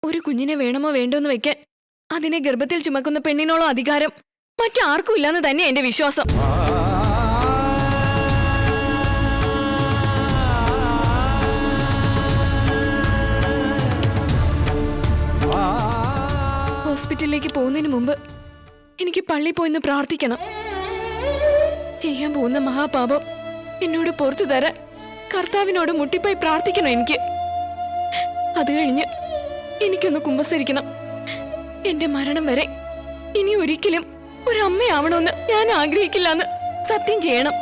ഒരു കുഞ്ഞിനെ വേണമോ വേണ്ടോന്ന് വെക്കാൻ അതിനെ ഗർഭത്തിൽ ചുമക്കുന്ന പെണ്ണിനോളം അധികാരം മറ്റാർക്കും ഇല്ലാന്ന് തന്നെ എന്റെ വിശ്വാസം. ഹോസ്പിറ്റലിലേക്ക് പോകുന്നതിന് മുമ്പ് എനിക്ക് പള്ളി പോയിന്ന് പ്രാർത്ഥിക്കണം. ചെയ്യാൻ പോകുന്ന മഹാപാപം എന്നോട് പുറത്തു തരാൻ കർത്താവിനോട് മുട്ടിപ്പോയി പ്രാർത്ഥിക്കണം എനിക്ക്. അത് കഴിഞ്ഞ് എനിക്കൊന്ന് കുമ്പസരിക്കണം. എന്റെ മരണം വരെ ഇനി ഒരിക്കലും ഒരമ്മയാവണമെന്ന് ഞാൻ ആഗ്രഹിക്കില്ലെന്ന് സത്യം ചെയ്യണം.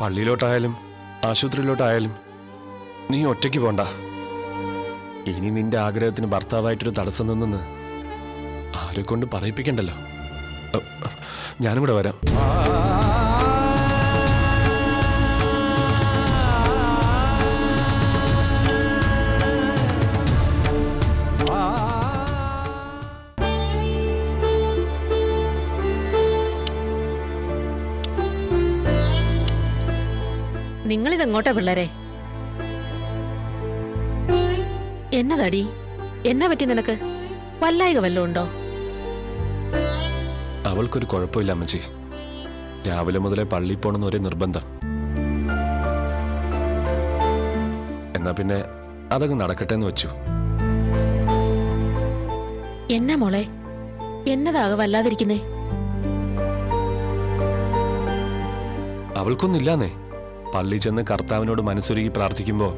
പള്ളിയിലോട്ടായാലും ആശുപത്രിയിലോട്ടായാലും നീ ഒറ്റയ്ക്ക് പോണ്ട. ഇനി നിന്റെ ആഗ്രഹത്തിന് ഭർത്താവായിട്ടൊരു തടസ്സം നിന്നെന്ന് ആരെ കൊണ്ട് പറയിപ്പിക്കണ്ടല്ലോ. ഞാനും കൂടെ വരാം. നിങ്ങളിതെങ്ങോട്ടാ പിള്ളേരെ? എന്നതാടി, എന്നാ പറ്റി നിനക്ക്? വല്ലായിക വല്ലതും ഉണ്ടോ? അവൾക്കൊരു കുഴപ്പമില്ല അമ്മച്ചി. രാവിലെ മുതലേ പള്ളിയിൽ പോണെന്ന് ഒരേ നിർബന്ധം. എന്നാ പിന്നെ അതങ്ങ് നടക്കട്ടെ എന്ന് വെച്ചു. എന്നാ മോളെ, എന്നതാകെ വല്ലാതിരിക്കുന്നേ? അവൾക്കൊന്നില്ലാന്നേ. പള്ളി ചെന്ന് കർത്താവിനോട് മനസ്സൊരുക്കി പ്രാർത്ഥിക്കുമ്പോ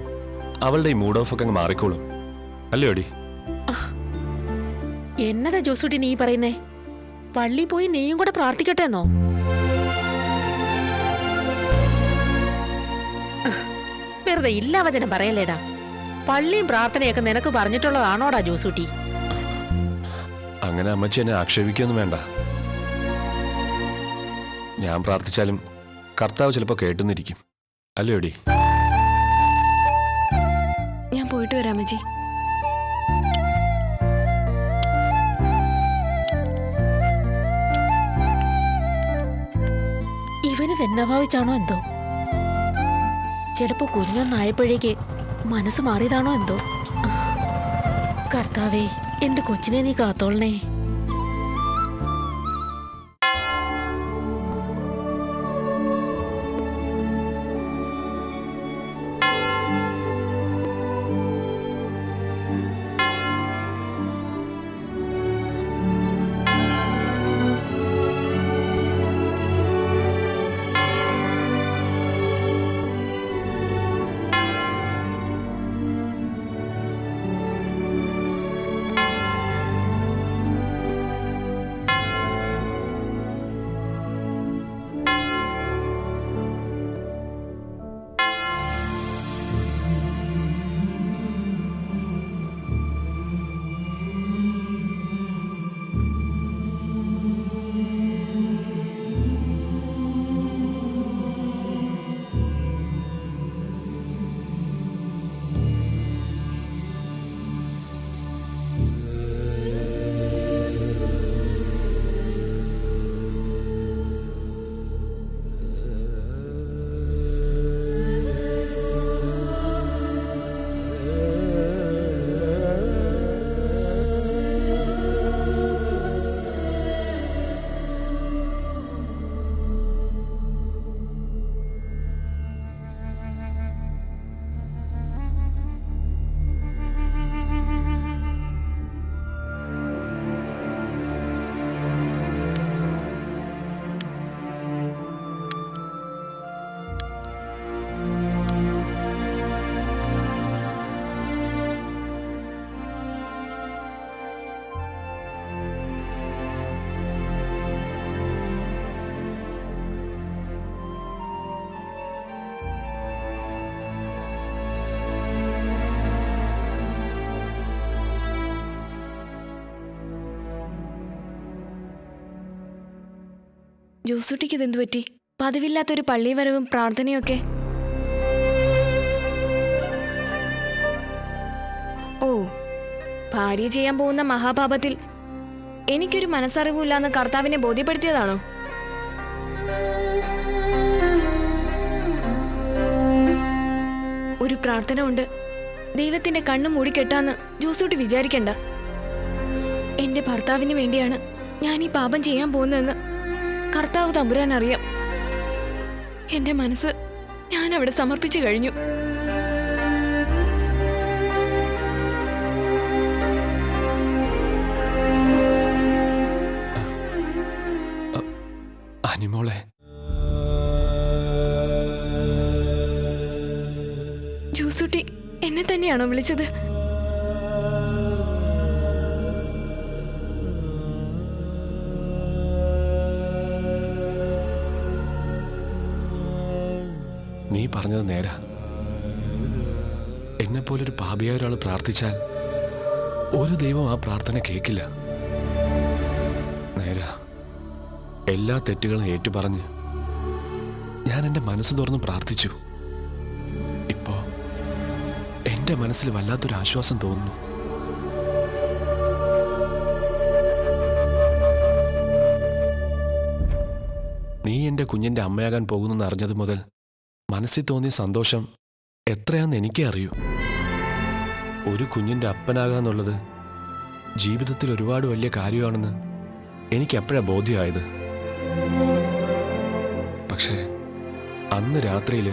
അവളുടെ ഈ മൂഡ് ഓഫ് ഒക്കെ അങ്ങ് മാറിക്കോളും. അല്ലേടി? എന്നതാ ജോസൂട്ടി നീ പറയുന്നേ? പള്ളി പോയി നീയും കൂടെ പ്രാർത്ഥിക്കട്ടെ എന്നോ? വെറുതെ ഇല്ലാ വചനം പറയല്ലേടാ. പള്ളിയും പ്രാർത്ഥനയൊക്കെ നിനക്ക് പറഞ്ഞിട്ടുള്ളതാണോടാ ജോസൂട്ടി? അങ്ങനെ അമ്മച്ചി എന്നെ ആക്ഷേപിക്കൊന്നും വേണ്ട. ഞാൻ പ്രാർത്ഥിച്ചാലും കർത്താവ് ചിലപ്പോ കേട്ടുന്നിരിക്കും. അല്ലേടി? ഞാൻ പോയിട്ട് വരാം അമ്മച്ചി. ഇവന് തന്നെ ഭാവിച്ചാണോ എന്തോ? ചിലപ്പോ കുഞ്ഞൊന്നായപ്പോഴേക്ക് മനസ്സ് മാറിയതാണോ എന്തോ? കർത്താവേ, എന്റെ കൊച്ചിനെ നീ കാത്തോളണേ. ജോസൂട്ടിക്ക് ഇതെന്തു പറ്റി? പതിവില്ലാത്തൊരു പള്ളി വരവും പ്രാർത്ഥനയൊക്കെ. ഓ, ഭാര്യ ചെയ്യാൻ പോകുന്ന മഹാപാപത്തിൽ എനിക്കൊരു മനസ്സറിവില്ലാന്ന് കർത്താവിനെ ബോധ്യപ്പെടുത്തിയതാണോ? ഒരു പ്രാർത്ഥന കൊണ്ട് ദൈവത്തിന്റെ കണ്ണു മൂടിക്കെട്ടാന്ന് ജോസൂട്ടി വിചാരിക്കണ്ട. എന്റെ ഭർത്താവിന് വേണ്ടിയാണ് ഞാൻ ഈ പാപം ചെയ്യാൻ പോകുന്നതെന്ന് കർത്താവ് തമ്പുരാൻ അറിയാം. എന്റെ മനസ്സ് ഞാൻ അവിടെ സമർപ്പിച്ചു കഴിഞ്ഞു. അനിമോളെ, ജോസൂട്ടി എന്നെ തന്നെയാണോ വിളിച്ചത്? നീ പറഞ്ഞത് നേരാ. എന്നെപ്പോലൊരു പാപിയായ ഒരാൾ പ്രാർത്ഥിച്ചാൽ ഒരു ദൈവം ആ പ്രാർത്ഥന കേൾക്കില്ല. നേരാ. എല്ലാ തെറ്റുകളും ഏറ്റുപറഞ്ഞ് ഞാൻ എൻ്റെ മനസ്സ് തുറന്ന് പ്രാർത്ഥിച്ചു. ഇപ്പോ എൻ്റെ മനസ്സിൽ വല്ലാത്തൊരു ആശ്വാസം തോന്നുന്നു. നീ എൻ്റെ കുഞ്ഞിൻ്റെ അമ്മയാകാൻ പോകുന്നെന്ന് അറിഞ്ഞതു മുതൽ മനസ്സിൽ തോന്നിയ സന്തോഷം എത്രയാന്ന് എനിക്കേ അറിയൂ. ഒരു കുഞ്ഞിൻ്റെ അപ്പനാകാന്നുള്ളത് ജീവിതത്തിൽ ഒരുപാട് വലിയ കാര്യമാണെന്ന് എനിക്കെപ്പോഴാ ബോധ്യമായത്. പക്ഷേ അന്ന് രാത്രിയിൽ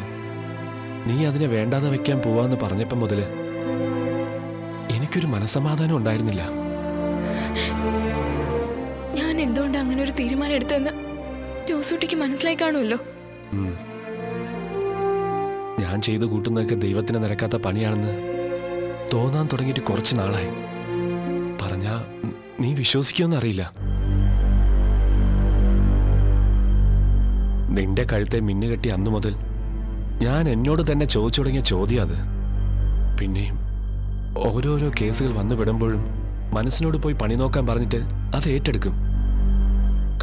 നീ അതിനെ വേണ്ടാതെ വയ്ക്കാൻ പോവാന്ന് പറഞ്ഞപ്പം മുതൽ എനിക്കൊരു മനസ്സമാധാനം ഉണ്ടായിരുന്നില്ല. ഞാൻ എന്തുകൊണ്ട് അങ്ങനെ ഒരു തീരുമാനം എടുത്തെന്ന് ജോസൂട്ടിക്ക് മനസ്സിലായി കാണുമല്ലോ. ഞാൻ ചെയ്തു കൂട്ടുന്നതൊക്കെ ദൈവത്തിന് നിരക്കാത്ത പണിയാണെന്ന് തോന്നാൻ തുടങ്ങിയിട്ട് കുറച്ച് നാളായി. പറഞ്ഞാ നീ വിശ്വസിക്കുമെന്നറിയില്ല. നിന്റെ കഴുത്തെ മിന്നുകെട്ടി അന്നു മുതൽ ഞാൻ എന്നോട് തന്നെ ചോദിച്ചു തുടങ്ങിയ ചോദ്യം അത്. പിന്നെയും ഓരോരോ കേസുകൾ വന്നു വിടുമ്പോഴും മനസ്സിനോട് പോയി പണി നോക്കാൻ പറഞ്ഞിട്ട് അത് ഏറ്റെടുക്കും.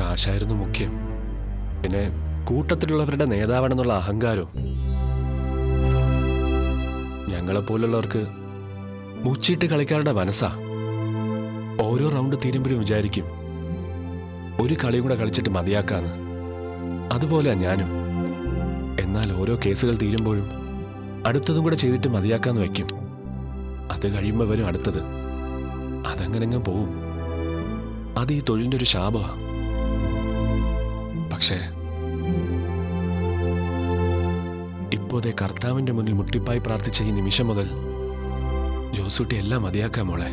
കാശായിരുന്നു മുഖ്യം. പിന്നെ കൂട്ടത്തിലുള്ളവരുടെ നേതാവാണെന്നുള്ള അഹങ്കാരം. ഞങ്ങളെപ്പോലുള്ളവർക്ക് മുച്ചിട്ട് കളിക്കാരുടെ മനസ്സാ. ഓരോ റൗണ്ട് തീരുമ്പോഴും വിചാരിക്കും ഒരു കളിയും കൂടെ കളിച്ചിട്ട് മതിയാക്കാന്ന്. അതുപോലെയാ ഞാനും. എന്നാൽ ഓരോ കേസുകൾ തീരുമ്പോഴും അടുത്തതും കൂടെ ചെയ്തിട്ട് മതിയാക്കാന്ന് വയ്ക്കും. അത് കഴിയുമ്പോൾ വരും അടുത്തത്. അതങ്ങനെ പോവും. അത് ഈ തൊഴിലിൻ്റെ ഒരു ശാപമാണ്. പക്ഷേ ഇപ്പോഴത്തെ കർത്താവിൻ്റെ മുന്നിൽ മുട്ടിപ്പായി പ്രാർത്ഥിച്ച ഈ നിമിഷം മുതൽ ജോസൂട്ടി എല്ലാം മതിയാക്കാം മോളെ.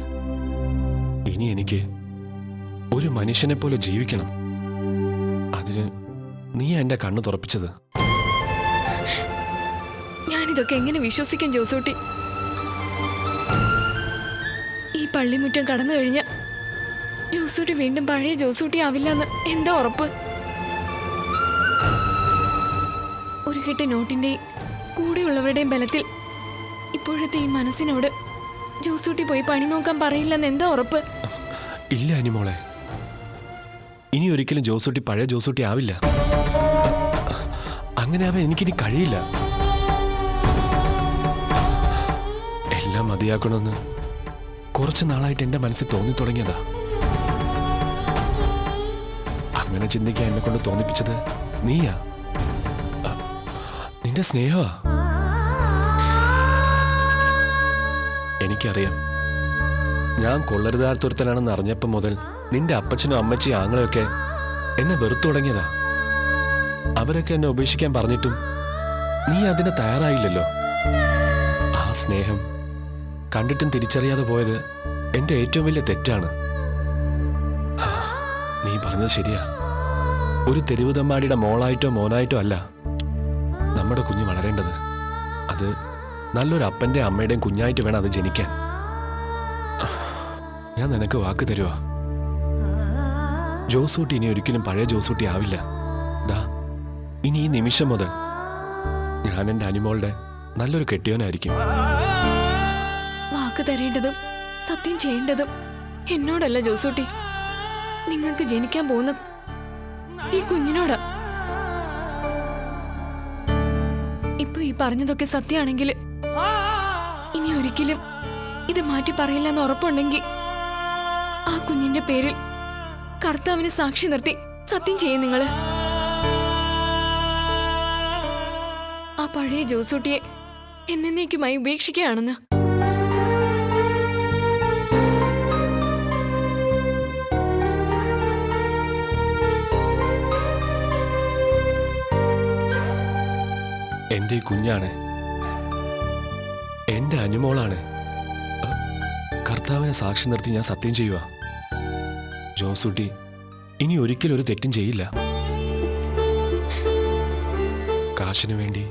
ഇനി എനിക്ക് ഒരു മനുഷ്യനെ പോലെ ജീവിക്കണം. അതിന് നീ എന്റെ കണ്ണു തുറപ്പിച്ചത്. ഞാനിതൊക്കെ എങ്ങനെ വിശ്വസിക്കും ജോസൂട്ടി? ഈ പള്ളിമുറ്റം കടന്നു കഴിഞ്ഞ ജോസൂട്ടി വീണ്ടും പഴയ ജോസൂട്ടി ആവില്ലെന്ന് എന്താ ഉറപ്പ്? ഒരു കെട്ട് നോട്ടിന്റെയും കൂടെയുള്ളവരുടെയും ബലത്തിൽ ഇപ്പോഴത്തെ ഈ മനസ്സിനോട് ജോസൂട്ടി പോയി പണി നോക്കാൻ പറയില്ലെന്ന് എന്താ ഉറപ്പ്? ഇല്ല അനിമോളെ, ഇനി ഒരിക്കലും ജോസൂട്ടി പഴയ ജോസൂട്ടി ആവില്ല. അങ്ങനെ ആവാൻ എനിക്കിനി കഴിയില്ല. എല്ലാം മതിയാക്കണമെന്ന് കുറച്ച് നാളായിട്ട് എന്റെ മനസ്സിൽ തോന്നി തുടങ്ങിയതാ. അങ്ങനെ ചിന്തിക്കാൻ എന്നെ കൊണ്ട് തോന്നിപ്പിച്ചത് നീയാ. നിന്റെ സ്നേഹമാ. എനിക്കറിയാം, ഞാൻ കൊള്ളരുതാത്തൊരുത്തനാണെന്ന് അറിഞ്ഞപ്പം മുതൽ നിന്റെ അപ്പച്ചനും അമ്മച്ചിയും ആങ്ങളെയൊക്കെ എന്നെ വെറുത്തു തുടങ്ങിയതാ. അവരൊക്കെ എന്നെ ഉപേക്ഷിക്കാൻ പറഞ്ഞിട്ടും നീ അതിന് തയ്യാറായില്ലല്ലോ. ആ സ്നേഹം കണ്ടിട്ടും തിരിച്ചറിയാതെ പോയത് എന്റെ ഏറ്റവും വലിയ തെറ്റാണ്. നീ പറഞ്ഞത് ശരിയാ. ഒരു തെരുവുതമ്മാടിയുടെ മോളായിട്ടോ മോനായിട്ടോ അല്ല നമ്മുടെ കുഞ്ഞ് വളരേണ്ടത്. അത് നല്ലൊരു അപ്പന്റെ അമ്മയുടെയും കുഞ്ഞായിട്ട് വേണം അത് ജനിക്കാൻ. ഞാൻ നിനക്ക് വാക്ക് തരുവാ, ജോസൂട്ടി ഇനി ഒരിക്കലും പഴയ ജോസൂട്ടി ആവില്ല. ദാ ഇനി ഈ നിമിഷം മുതൽ ഞാൻ എൻ്റെ അനിമോളുടെ നല്ലൊരു കെട്ടിയോനായിരിക്കും. വാക്ക് തരേണ്ടതും സത്യം ചെയ്യേണ്ടതും എന്നോടല്ല ജോസൂട്ടി, നിങ്ങൾക്ക് ജനിക്കാൻ പോകുന്ന ഈ കുഞ്ഞിനോടാ. ഇപ്പൊ ഈ പറഞ്ഞതൊക്കെ സത്യമാണെങ്കിൽ ഇനി ഒരിക്കലും ഇത് മാറ്റി പറയില്ലെന്ന് ഉറപ്പുണ്ടെങ്കിൽ ആ കുഞ്ഞിന്റെ പേരിൽ കർത്താവിനെ സാക്ഷി നിർത്തി സത്യം ചെയ്യും നിങ്ങള്. ആ പഴയ ജോസൂട്ടിയെ എന്നേക്കുമായി ഉപേക്ഷിക്കുകയാണെന്ന്. എന്റെ ഈ കുഞ്ഞാണ്, എന്റെ അനുമോളാണ്. കർത്താവിനെ സാക്ഷി നിർത്തി ഞാൻ സത്യം ചെയ്യുക, ജോസൂട്ടി ഇനി ഒരിക്കലും ഒരു തെറ്റും ചെയ്യില്ല. കാശിനു വേണ്ടി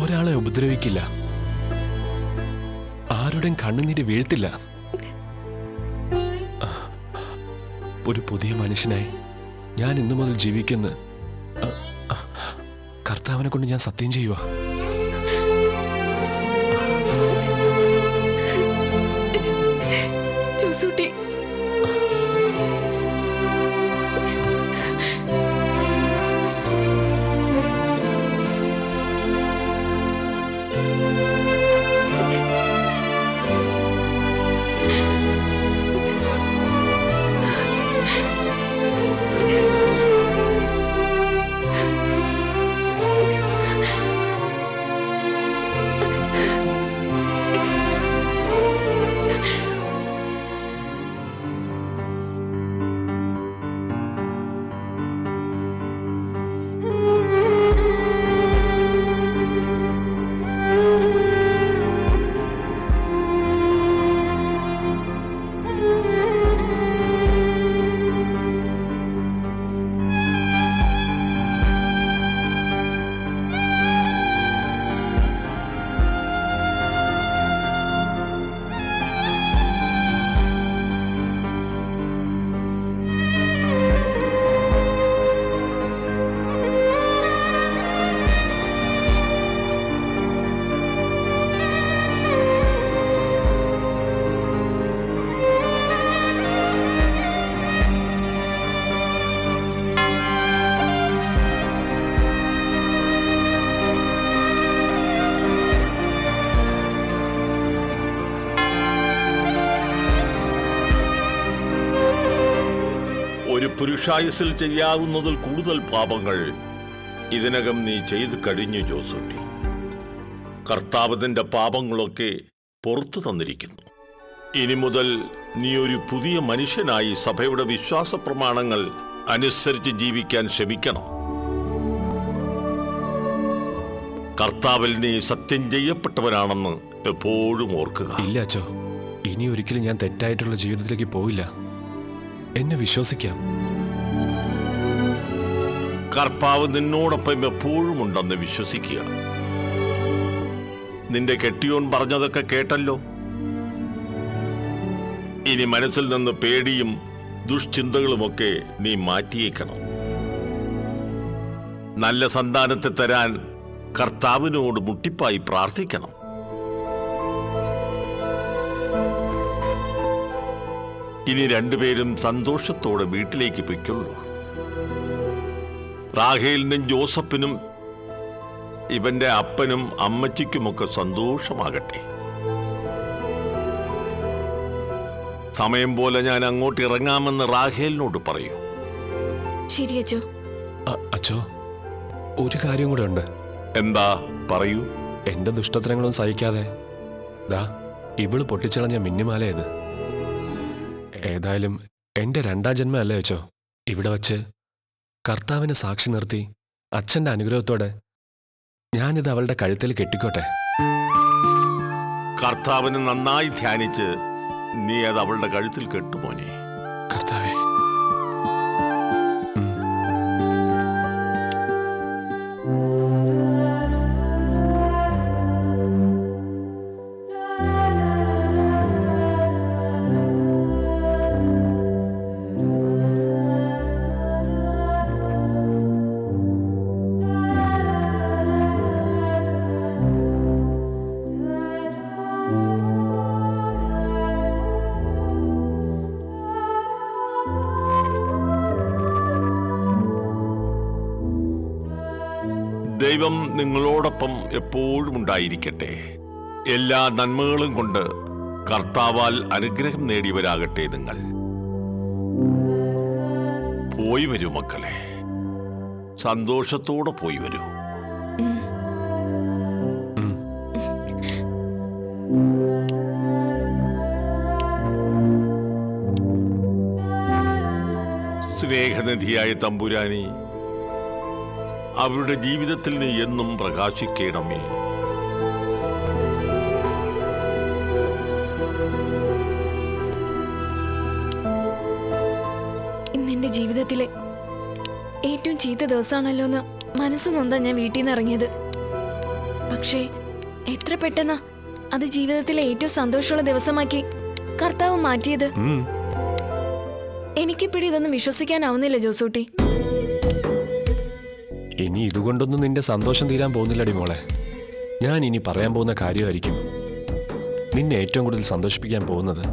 ഒരാളെ ഉപദ്രവിക്കില്ല, ആരുടെയും കണ്ണുനീര് വീഴ്ത്തില്ല. ഒരു പുതിയ മനുഷ്യനായി ഞാൻ ഇന്നു മുതൽ ജീവിക്കുന്ന കർത്താവിനെ കൊണ്ട് ഞാൻ സത്യം ചെയ്യുക. ജോസൂട്ടി, ഒരു പുരുഷായുസിൽ ചെയ്യാവുന്നതിൽ കൂടുതൽ പാപങ്ങൾ ഇതിനകം നീ ചെയ്തു കഴിഞ്ഞു ജോസൂട്ടി. കർത്താവ് നിന്റെ പാപങ്ങളൊക്കെ പുറത്തു തന്നിരിക്കുന്നു. ഇനി മുതൽ നീ ഒരു പുതിയ മനുഷ്യനായി സഭയുടെ വിശ്വാസ പ്രമാണങ്ങൾ അനുസരിച്ച് ജീവിക്കാൻ ശ്രമിക്കണം. കർത്താവിൽ നീ സത്യം ചെയ്യപ്പെട്ടവനാണെന്ന് എപ്പോഴും ഓർക്കുക. ഇല്ല അച്ചോ, ഇനി ഒരിക്കലും ഞാൻ തെറ്റായിട്ടുള്ള ജീവിതത്തിലേക്ക് പോയില്ല. എന്നെ വിശ്വസിക്കാം. കർത്താവ് നിന്നോടൊപ്പം എപ്പോഴും ഉണ്ടെന്ന് വിശ്വസിക്കുക. നിന്റെ കെട്ടിയോൻ പറഞ്ഞതൊക്കെ കേട്ടല്ലോ. ഇനി മനസ്സിൽ നിന്ന് പേടിയും ദുഷ്ചിന്തകളുമൊക്കെ നീ മാറ്റിയേക്കണം. നല്ല സന്താനത്തെ തരാൻ കർത്താവിനോട് മുട്ടിപ്പായി പ്രാർത്ഥിക്കണം. ഇനി രണ്ടുപേരും സന്തോഷത്തോടെ വീട്ടിലേക്ക് പൊയ്ക്കൊള്ളൂ. റാഹേലിനും ജോസഫിനും ഇവന്റെ അപ്പനും അമ്മച്ചിക്കുമൊക്കെ സന്തോഷമാകട്ടെ. സമയം പോലെ ഞാൻ അങ്ങോട്ട് ഇറങ്ങാമെന്ന് റാഹേലിനോട് പറയൂ. ശരി അച്ചോ. അച്ചോ, ഒരു കാര്യം കൂടെ ഉണ്ട്. എന്താ? പറയൂ. എന്റെ ദുഷ്ടത്തരങ്ങളും സഹിക്കാതെ ദാ ഇവള് പൊട്ടിച്ചളഞ്ഞ മിന്നിമാലയത്. ഏതായാലും എന്റെ രണ്ടാം ജന്മല്ലേ അച്ചോ. ഇവിടെ വച്ച് കർത്താവിനെ സാക്ഷി നിർത്തി അച്ഛന്റെ അനുഗ്രഹത്തോടെ ഞാനിത് അവളുടെ കഴുത്തിൽ കെട്ടിക്കോട്ടെ. കർത്താവിനെ നന്നായി ധ്യാനിച്ച് നീ അത് അവളുടെ കഴുത്തിൽ കെട്ടുമോനെ. കർത്താവേ. ദൈവം നിങ്ങളോടൊപ്പം എപ്പോഴും ഉണ്ടായിരിക്കട്ടെ. എല്ലാ നന്മകളും കൊണ്ട് കർത്താവാൽ അനുഗ്രഹം നേടിയവരാകട്ടെ നിങ്ങൾ. പോയി വരൂ മക്കളെ, സന്തോഷത്തോടെ പോയി വരൂ. സ്നേഹനിധിയായ തമ്പുരാനി, അവരുടെ ജീവിതത്തിൽ നീ എന്നും പ്രകാശിക്കണമേ. ഇന്നെന്റെ ജീവിതത്തിലെ ഏറ്റവും ചീത്ത ദിവസമാണല്ലോ എന്ന് മനസ്സ് നൊന്താ ഞാൻ വീട്ടിൽ നിന്ന് ഇറങ്ങിയത്. പക്ഷേ എത്ര പെട്ടെന്നാ അത് ജീവിതത്തിലെ ഏറ്റവും സന്തോഷമുള്ള ദിവസമാക്കി കർത്താവ് മാറ്റിയത്. എനിക്കിപ്പോഴും ഇതൊന്നും വിശ്വസിക്കാനാവുന്നില്ല ജോസൂട്ടി. ഇനി ഇതുകൊണ്ടൊന്നും നിന്റെ സന്തോഷം തീരാൻ പോകുന്നില്ലടി മോളെ. ഞാൻ ഇനി പറയാൻ പോകുന്ന കാര്യമായിരിക്കും നിന്നെ ഏറ്റവും കൂടുതൽ സന്തോഷിപ്പിക്കാൻ പോകുന്നത്.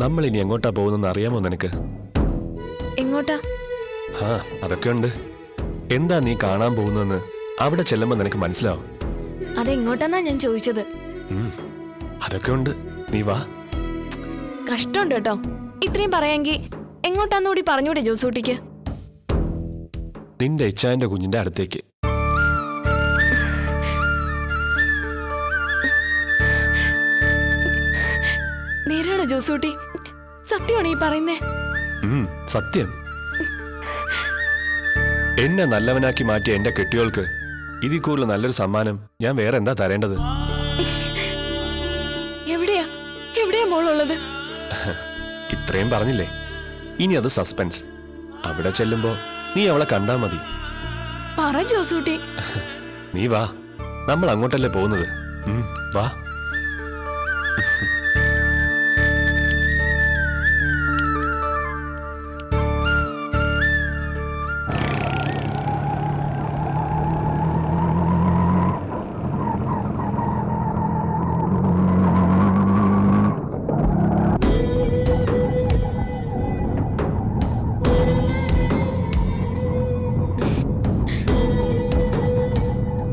നമ്മൾ ഇനി എങ്ങോട്ടാ പോകുന്നെന്ന് അറിയാമോ നിനക്ക്? എങ്ങോട്ടാ? ആ, അതൊക്കെ ഉണ്ട്. എന്താ നീ കാണാൻ പോകുന്നതെന്ന് അവിടെ ചെല്ലുമ്പോൾ നിനക്ക് മനസ്സിലാവും. അതെങ്ങോട്ടാന്നാ ഞാൻ ചോദിച്ചത്. അതൊക്കെ ഉണ്ട്, നീ വാ. കഷ്ടമുണ്ട് കേട്ടോ. ഇത്രയും പറയാമെങ്കിൽ എങ്ങോട്ടാന്നുകൂടി പറഞ്ഞൂടെ ജോസൂട്ടിക്ക്? നിന്റെ ഇച്ചാന്റെ കുഞ്ഞിന്റെ അടുത്തേക്ക്. നേരാണോ ജോസൂട്ടി? സത്യമാണോ ഈ പറയുന്നേ? സത്യം. എന്നെ നല്ലവനാക്കി മാറ്റിയ എന്റെ കെട്ടിയോൾക്ക് ഇതിൽ കൂടുതൽ നല്ലൊരു സമ്മാനം ഞാൻ വേറെ എന്താ തരേണ്ടത്? എവിടെയാ എവിടെയാ മോളുള്ളത്? ഇത്രയും പറഞ്ഞില്ലേ, ഇനി അത് സസ്പെൻസ്. അവിടെ ചെല്ലുമ്പോ നീ അവളെ കണ്ടാ മതി. പറ ജോസൂട്ടി. നീ വാ, നമ്മൾ അങ്ങോട്ടല്ലേ പോകുന്നത്. വാ.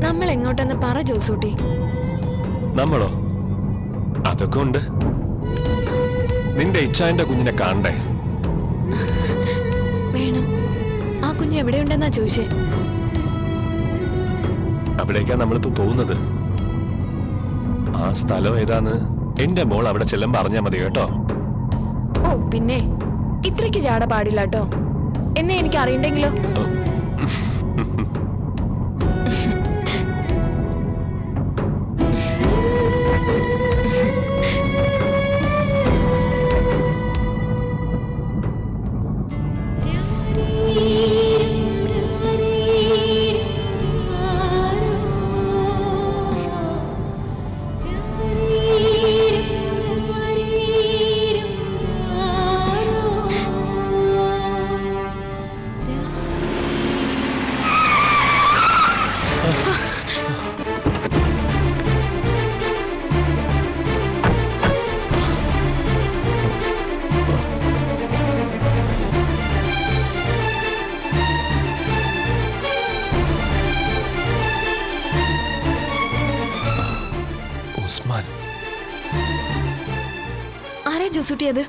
നമ്മൾ എങ്ങോട്ടെന്ന് പറ ജോസൂട്ടി. നമ്മളോ? അതൊക്കെ ഉണ്ട്. നിന്റെ ഇച്ചാന്റെ കുഞ്ഞിനെ കാണണ്ടേ? വേണം. ആ കുഞ്ഞ് എവിടെയുണ്ടെന്നാ ചോദിച്ചേ? അവിടേക്കാ നമ്മളിപ്പോ പോകുന്നത്. ആ സ്ഥലം ഏതാന്ന് എന്റെ മോൾ അവിടെ ചെല്ലുമ്പോ അറിഞ്ഞാ മതി കേട്ടോ. ഓ പിന്നെ ഇത്രയ്ക്ക് ജാട പാടില്ല കേട്ടോ. എന്നെ എനിക്ക് അറിയണ്ടെങ്കിലോ? ഉസ്മാൻ. ആരാ ജോസൂട്ടി അത്?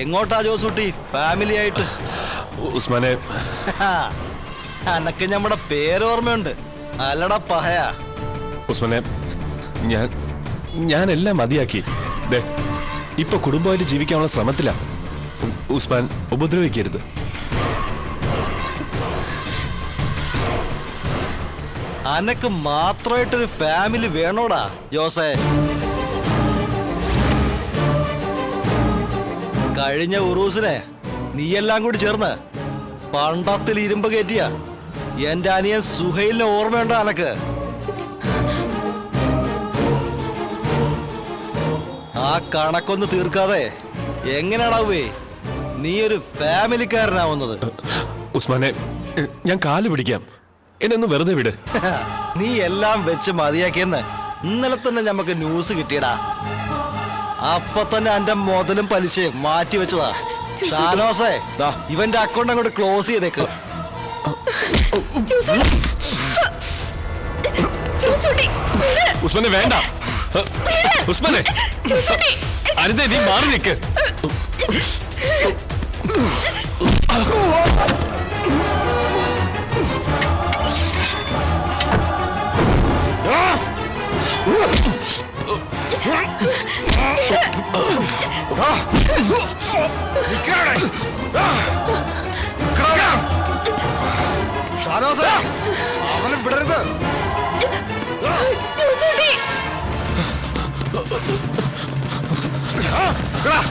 എങ്ങോട്ടാ ജോസൂട്ടി? ഫാമിലി ആയിട്ട്? ഉസ്മാനെ, അനക്ക് നമ്മുടെ പേരോർമ്മയുണ്ട് അല്ലടാ പഹയ. ഉസ്മാനെ, ഞാനെല്ലാം മതിയാക്കി. ഇപ്പൊ കുടുംബമായിട്ട് ജീവിക്കാനുള്ള ശ്രമത്തിലാ. ഉസ്മാൻ, ഉപദ്രവിക്കരുത്. അനക്ക് മാത്രമായിട്ടൊരു ഫാമിലി വേണോടാ ജോസേ? കഴിഞ്ഞ ഉറൂസിനെ നീയെല്ലാം കൂടി ചേർന്ന് പണ്ടത്തിൽ ഇരുമ്പ് കയറ്റിയ എന്റെ അനിയൻ സുഹൈലിനെ ഓർമ്മയുണ്ടോ അനക്ക്? ആ കണക്കൊന്ന് തീർക്കാതെ എങ്ങനെയാണാവേ നീ ഒരു ഫാമിലിക്കാരനാവുന്നത്? ഉസ്മാനെ, ഞാൻ കാല് പിടിക്കാം. എന്നെ ഒന്ന് വെറുതെ വിട്. നീ എല്ലാം വെച്ച് മതിയാക്കിയെന്ന് ഇന്നലെ തന്നെ ഞമ്മക്ക് ന്യൂസ് കിട്ടിയടാ. അപ്പൊ തന്നെ എന്റെ മുതലും പലിശയും മാറ്റി വെച്ചതാ. ഷാനോസേ, ഇവന്റെ അക്കൗണ്ട് അങ്ങോട്ട് ക്ലോസ് ചെയ്തേക്ക്. ഉസ്മാനെ വേണ്ട. ഉസ്മാനെ, അരുതേ, നീ മാറി നിൽക്ക്. ഷാനോസേ, അവനെ വിടരുത്. വിടാ.